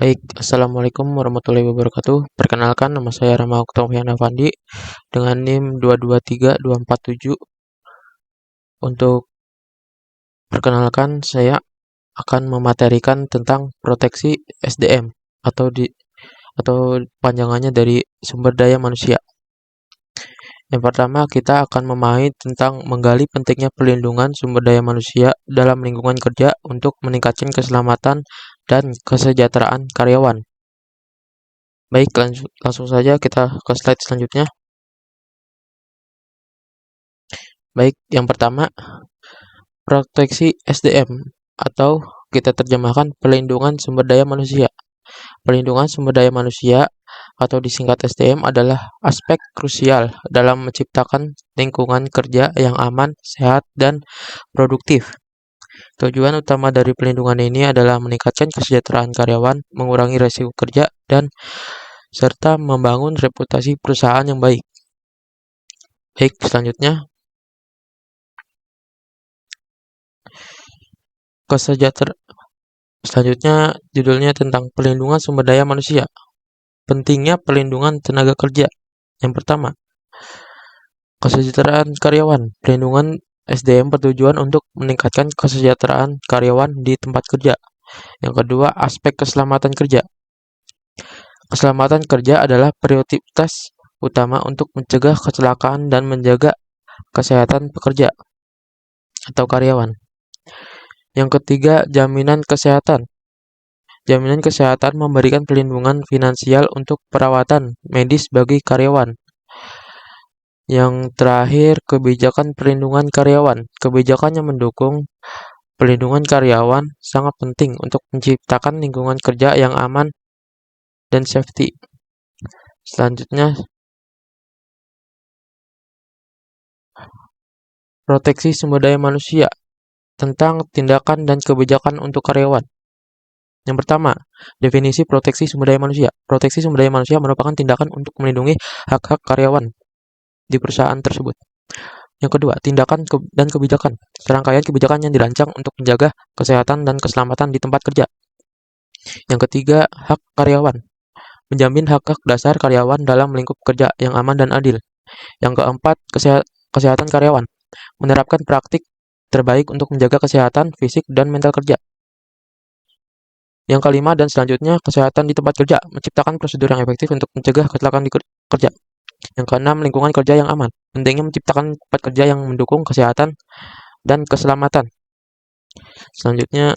Baik, Assalamualaikum warahmatullahi wabarakatuh. Perkenalkan, nama saya Rama Oktavian Avandi dengan NIM 223247. Untuk perkenalkan, saya akan mematerikan tentang proteksi SDM atau panjangannya dari sumber daya manusia. Yang pertama, kita akan memahami tentang menggali pentingnya perlindungan sumber daya manusia dalam lingkungan kerja untuk meningkatkan keselamatan dan kesejahteraan karyawan. Baik, langsung saja kita ke slide selanjutnya. Baik, yang pertama, proteksi SDM atau kita terjemahkan perlindungan sumber daya manusia. Perlindungan sumber daya manusia atau disingkat SDM adalah aspek krusial dalam menciptakan lingkungan kerja yang aman, sehat, dan produktif. Tujuan utama dari perlindungan ini adalah meningkatkan kesejahteraan karyawan, mengurangi risiko kerja, dan serta membangun reputasi perusahaan yang baik. Baik, selanjutnya judulnya tentang perlindungan sumber daya manusia. Pentingnya perlindungan tenaga kerja. Yang pertama, kesejahteraan karyawan. Perlindungan SDM bertujuan untuk meningkatkan kesejahteraan karyawan di tempat kerja. Yang kedua, aspek keselamatan kerja. Keselamatan kerja adalah prioritas utama untuk mencegah kecelakaan dan menjaga kesehatan pekerja atau karyawan. Yang ketiga, jaminan kesehatan. Jaminan kesehatan memberikan perlindungan finansial untuk perawatan medis bagi karyawan. Yang terakhir, kebijakan perlindungan karyawan. Kebijakan yang mendukung perlindungan karyawan sangat penting untuk menciptakan lingkungan kerja yang aman dan safety. Selanjutnya, proteksi sumber daya manusia tentang tindakan dan kebijakan untuk karyawan. Yang pertama, definisi proteksi sumber daya manusia. Proteksi sumber daya manusia merupakan tindakan untuk melindungi hak-hak karyawan di perusahaan tersebut. Yang kedua, tindakan dan kebijakan. Serangkaian kebijakan yang dirancang untuk menjaga kesehatan dan keselamatan di tempat kerja. Yang ketiga, hak karyawan. Menjamin hak-hak dasar karyawan dalam lingkup kerja yang aman dan adil. Yang keempat, kesehatan karyawan. Menerapkan praktik terbaik untuk menjaga kesehatan fisik dan mental kerja. Yang kelima dan selanjutnya, kesehatan di tempat kerja. Menciptakan prosedur yang efektif untuk mencegah kecelakaan di kerja. Yang keenam, lingkungan kerja yang aman. Pentingnya menciptakan tempat kerja yang mendukung kesehatan dan keselamatan. Selanjutnya,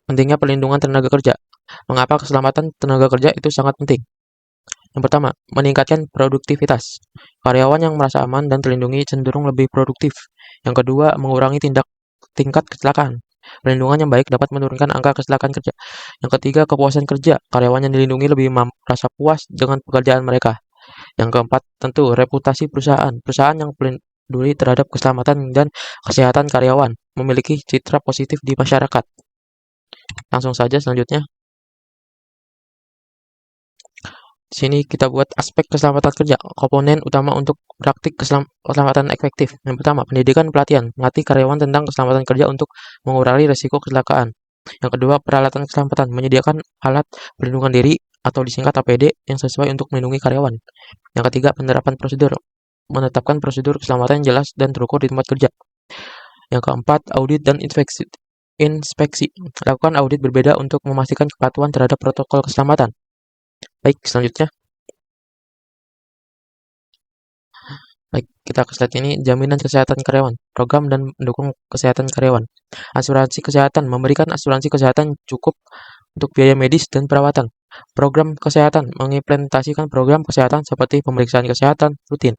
pentingnya perlindungan tenaga kerja. Mengapa keselamatan tenaga kerja itu sangat penting? Yang pertama, meningkatkan produktivitas. Karyawan yang merasa aman dan terlindungi cenderung lebih produktif. Yang kedua, mengurangi tingkat kecelakaan. Perlindungan yang baik dapat menurunkan angka kecelakaan kerja. Yang ketiga, kepuasan kerja. Karyawan yang dilindungi lebih merasa puas dengan pekerjaan mereka. Yang keempat, tentu reputasi perusahaan. Perusahaan yang peduli terhadap keselamatan dan kesehatan karyawan memiliki citra positif di masyarakat. Langsung saja selanjutnya. Di sini kita buat aspek keselamatan kerja, komponen utama untuk praktik keselamatan efektif. Yang pertama, pendidikan pelatihan, melatih karyawan tentang keselamatan kerja untuk mengurangi risiko kecelakaan. Yang kedua, peralatan keselamatan, menyediakan alat perlindungan diri atau disingkat APD yang sesuai untuk melindungi karyawan. Yang ketiga, penerapan prosedur, menetapkan prosedur keselamatan yang jelas dan terukur di tempat kerja. Yang keempat, audit dan inspeksi. Lakukan audit berbeda untuk memastikan kepatuhan terhadap protokol keselamatan. Baik, selanjutnya. Baik, kita ke slide ini, jaminan kesehatan karyawan, program dan mendukung kesehatan karyawan. Asuransi kesehatan, memberikan asuransi kesehatan cukup untuk biaya medis dan perawatan. Program kesehatan, mengimplementasikan program kesehatan seperti pemeriksaan kesehatan rutin.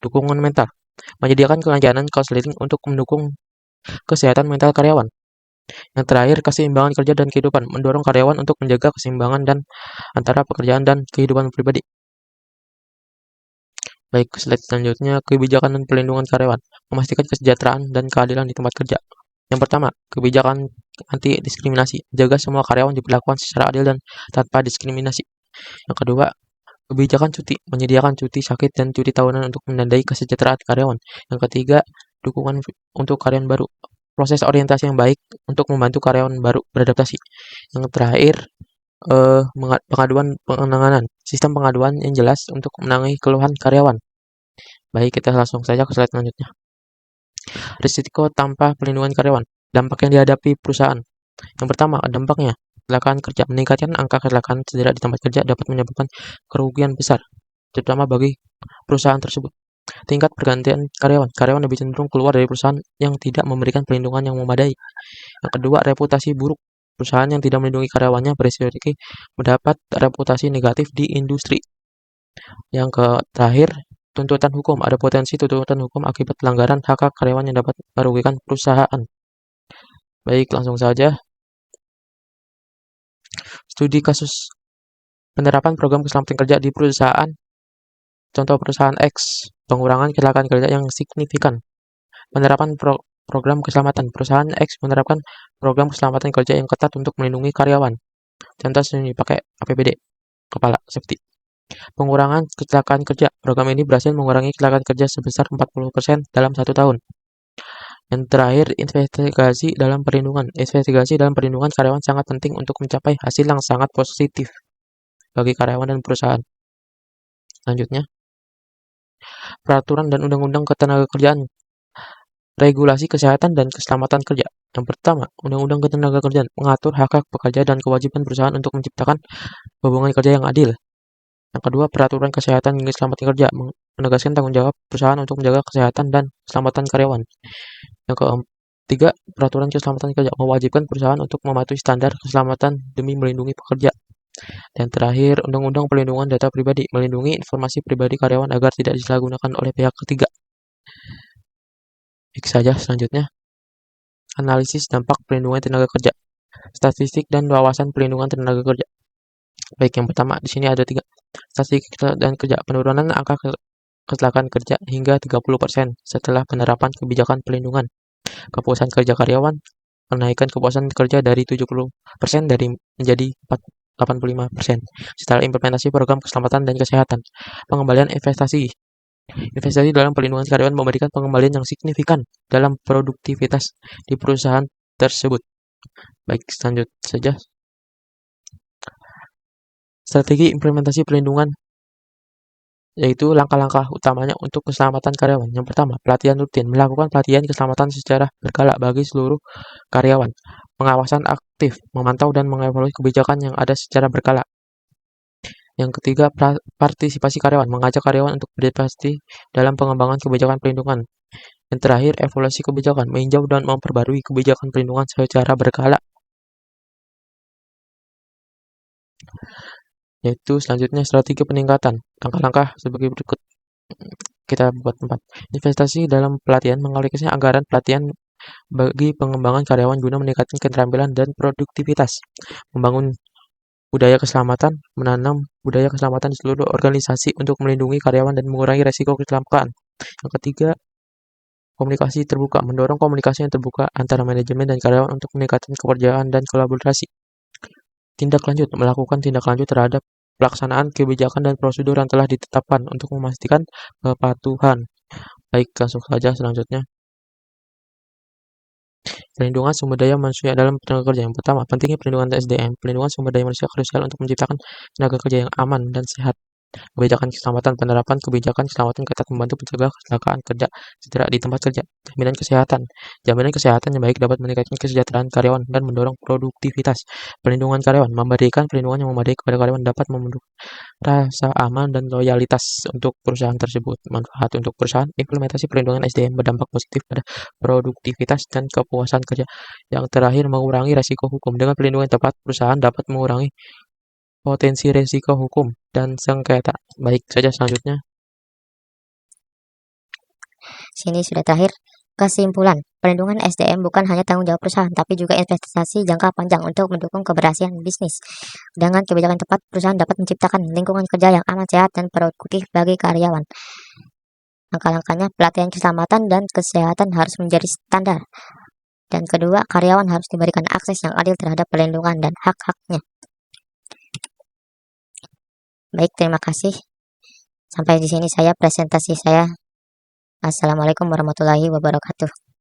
Dukungan mental, menyediakan layanan konseling untuk mendukung kesehatan mental karyawan. Yang terakhir, keseimbangan kerja dan kehidupan, mendorong karyawan untuk menjaga keseimbangan dan antara pekerjaan dan kehidupan pribadi. Baik, slide selanjutnya, kebijakan dan perlindungan karyawan, memastikan kesejahteraan dan keadilan di tempat kerja. Yang pertama, kebijakan anti diskriminasi, jaga semua karyawan diperlakukan secara adil dan tanpa diskriminasi. Yang kedua, kebijakan cuti, menyediakan cuti sakit dan cuti tahunan untuk menandai kesejahteraan karyawan. Yang ketiga, dukungan untuk karyawan baru, proses orientasi yang baik untuk membantu karyawan baru beradaptasi. Yang terakhir, penanganan, sistem pengaduan yang jelas untuk menangani keluhan karyawan. Baik, kita langsung saja ke slide selanjutnya. Risiko tanpa pelindungan karyawan, dampak yang dihadapi perusahaan. Yang pertama, dampaknya, kecelakaan kerja. Meningkatkan angka kecelakaan cedera di tempat kerja dapat menyebabkan kerugian besar, terutama bagi perusahaan tersebut. Tingkat pergantian karyawan. Karyawan lebih cenderung keluar dari perusahaan yang tidak memberikan perlindungan yang memadai. Yang kedua, reputasi buruk. Perusahaan yang tidak melindungi karyawannya berisiko mendapat reputasi negatif di industri. Yang terakhir, tuntutan hukum. Ada potensi tuntutan hukum akibat pelanggaran hak karyawan yang dapat merugikan perusahaan. Baik, langsung saja. Studi kasus penerapan program keselamatan kerja di perusahaan. Contoh perusahaan X, pengurangan kecelakaan kerja yang signifikan. Penerapan program keselamatan. Perusahaan X menerapkan program keselamatan kerja yang ketat untuk melindungi karyawan. Contoh sini pakai APBD, kepala safety. Pengurangan kecelakaan kerja. Program ini berhasil mengurangi kecelakaan kerja sebesar 40% dalam 1 tahun. Yang terakhir, investigasi dalam perlindungan. Investigasi dalam perlindungan karyawan sangat penting untuk mencapai hasil yang sangat positif bagi karyawan dan perusahaan. Selanjutnya, peraturan dan undang-undang ketenagakerjaan. Regulasi kesehatan dan keselamatan kerja. Yang pertama, Undang-Undang Ketenagakerjaan mengatur hak-hak pekerja dan kewajiban perusahaan untuk menciptakan hubungan kerja yang adil. Yang kedua, Peraturan Kesehatan dan Keselamatan Kerja menegaskan tanggung jawab perusahaan untuk menjaga kesehatan dan keselamatan karyawan. Yang ketiga, Peraturan Keselamatan Kerja mewajibkan perusahaan untuk mematuhi standar keselamatan demi melindungi pekerja. Dan terakhir, Undang-Undang Perlindungan Data Pribadi melindungi informasi pribadi karyawan agar tidak disalahgunakan oleh pihak ketiga. Baik saja, selanjutnya. Analisis dampak pelindungan tenaga kerja. Statistik dan wawasan pelindungan tenaga kerja. Baik, yang pertama, di sini ada 3. Statistik dan kerja. Penurunan angka kecelakaan kerja hingga 30% setelah penerapan kebijakan pelindungan. Kepuasan kerja karyawan. Kenaikan kepuasan kerja dari 70% menjadi 85% setelah implementasi program keselamatan dan kesehatan. Pengembalian investasi. Investasi dalam perlindungan karyawan memberikan pengembalian yang signifikan dalam produktivitas di perusahaan tersebut. Baik, lanjut saja. Strategi implementasi perlindungan, yaitu langkah-langkah utamanya untuk keselamatan karyawan. Yang pertama, pelatihan rutin. Melakukan pelatihan keselamatan secara berkala bagi seluruh karyawan. Pengawasan aktif, memantau dan mengevaluasi kebijakan yang ada secara berkala. Yang ketiga, partisipasi karyawan, mengajak karyawan untuk berpartisipasi dalam pengembangan kebijakan perlindungan. Yang terakhir, evaluasi kebijakan, meninjau dan memperbarui kebijakan perlindungan secara berkala. Yaitu selanjutnya strategi peningkatan. Langkah-langkah sebagai berikut. Kita buat 4. Investasi dalam pelatihan, mengalokasikan anggaran pelatihan bagi pengembangan karyawan guna meningkatkan keterampilan dan produktivitas. Membangun budaya keselamatan, menanam budaya keselamatan di seluruh organisasi untuk melindungi karyawan dan mengurangi resiko kecelakaan. Yang ketiga, komunikasi terbuka, mendorong komunikasi yang terbuka antara manajemen dan karyawan untuk meningkatkan kepercayaan dan kolaborasi. Tindak lanjut, melakukan tindak lanjut terhadap pelaksanaan kebijakan dan prosedur yang telah ditetapkan untuk memastikan kepatuhan. Baik, langsung saja selanjutnya. Perlindungan sumber daya manusia dalam tenaga kerja. Yang pertama, pentingnya perlindungan SDM. Perlindungan sumber daya manusia krusial untuk menciptakan tenaga kerja yang aman dan sehat. Kebijakan keselamatan, penerapan kebijakan keselamatan ketat membantu mencegah kecelakaan kerja cedera di tempat kerja. Jaminan kesehatan. Jaminan kesehatan yang baik dapat meningkatkan kesejahteraan karyawan dan mendorong produktivitas. Perlindungan karyawan, memberikan perlindungan yang memadai kepada karyawan dapat membentuk rasa aman dan loyalitas untuk perusahaan tersebut. Manfaat untuk perusahaan, implementasi perlindungan SDM berdampak positif pada produktivitas dan kepuasan kerja. Yang terakhir, mengurangi risiko hukum. Dengan perlindungan tepat, perusahaan dapat mengurangi potensi risiko hukum dan sengketa. Baik saja selanjutnya. Sini sudah terakhir. Kesimpulan, perlindungan SDM bukan hanya tanggung jawab perusahaan, tapi juga investasi jangka panjang untuk mendukung keberhasilan bisnis. Dengan kebijakan tepat, perusahaan dapat menciptakan lingkungan kerja yang aman, sehat, dan produktif bagi karyawan. Langkah-langkahnya, pelatihan keselamatan dan kesehatan harus menjadi standar. Dan kedua, karyawan harus diberikan akses yang adil terhadap perlindungan dan hak-haknya. Baik, terima kasih. Sampai di sini saya presentasi saya. Assalamualaikum warahmatullahi wabarakatuh.